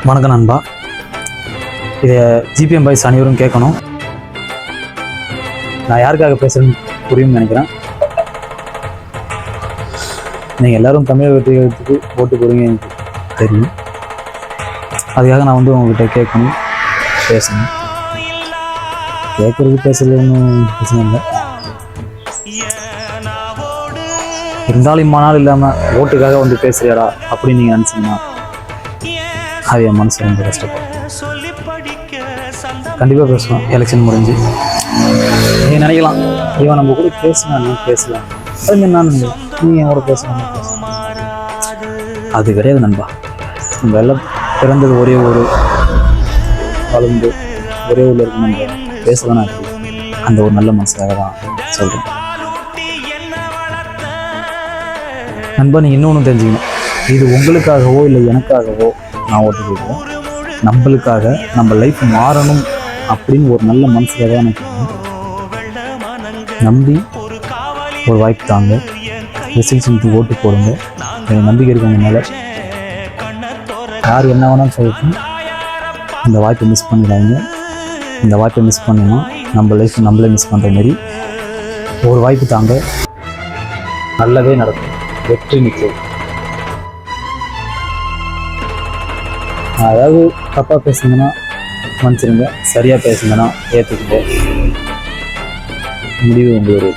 வணக்கம் நண்பா. இதை ஜிபிஎம் பாய்ஸ் அனைவரும் கேட்கணும். நான் யாருக்காக பேசுகிறேன்னு புரியும்னு நினைக்கிறேன். நீங்கள் எல்லோரும் தமிழ் வெற்றிகளுக்கு ஓட்டு போடுவீங்க எனக்கு தெரியும். அதுக்காக நான் உங்கள்கிட்ட கேட்கணும், பேசணும். கேட்குறது பேசுறது ஒன்றும் பிரச்சனை இல்லை. இருந்தாலும் இம்மானால் இல்லாமல் ஓட்டுக்காக பேசுறியாடா அப்படின்னு நீங்கள் நினச்சிங்கன்னா அது என் மனசு ரொம்ப கஷ்டப்படும். கண்டிப்பாக பேசுவேன். எலெக்ஷன் முடிஞ்சு நீங்கள் நினைக்கலாம், இவன் நம்ம கூட பேசலாம் அதுமாரி நான் நீ என் கூட பேசலாம். அது கிடையாது நண்பா. நம்ம எல்லாம் பிறந்தது ஒரே ஒரு வளர்ந்து ஒரே ஊரில் இருக்கு. நம்ம பேசலாம் அந்த ஒரு நல்ல மனசுக்காக தான் சொல்கிறேன். நண்பா, நீங்கள் இன்னொன்று தெரிஞ்சுக்கணும். இது உங்களுக்காகவோ இல்லை எனக்காகவோ நான் ஓட்டு போடுவேன். நம்மளுக்காக நம்ம லைஃப் மாறணும் அப்படின்னு ஒரு நல்ல மனசுக்காக தான் எனக்கு நம்பி ஒரு வாய்ப்பு தாங்க. ரிசல்ட்ஸுக்கு ஓட்டு போடுங்க. எனக்கு நம்பிக்கை இருக்கவங்க மேலே யார் என்ன வேணாலும் சொல்லிட்டு இந்த வாய்ப்பை மிஸ் பண்ணிடாங்க. இந்த வாய்ப்பை மிஸ் பண்ணோன்னா நம்ம லைஃப் நம்மளே மிஸ் பண்ணுற மாரி ஒரு வாய்ப்பு தாங்க. நல்லதே நடக்கும். வெற்றி நிற்கும். அதாவது தப்பாக பேசுங்கன்னா மன்னிச்சிருங்க, சரியாக பேசுங்கன்னா ஏற்றுக்குங்க. முடிவு உங்களுடைய